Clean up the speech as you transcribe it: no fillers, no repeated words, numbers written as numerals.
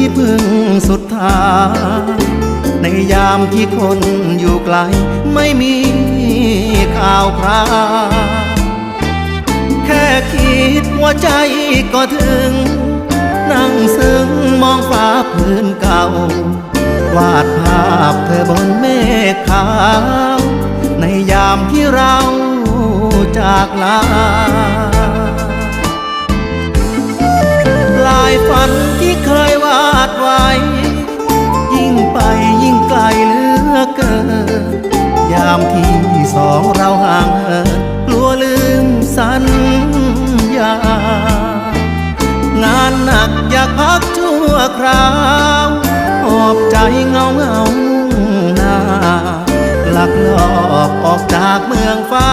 ที่พึ่งสุดท้ายในยามที่คนอยู่ไกลไม่มีข่าวคราวแค่คิดว่าใจก็ถึงนั่งซึ้งมองฟ้าพื้นเก่าวาดภาพเธอบนเมฆขาวในยามที่เราจากลาลายฝันที่เคยวาดไว้ยิ่งไปยิ่งไกลเหลือเกินยามที่สองเราห่างเหินกลัวลืมสัญญางานหนักอยากพักชั่วคราวหอบใจเงาหน้าลักลอบออกจากเมืองฟ้า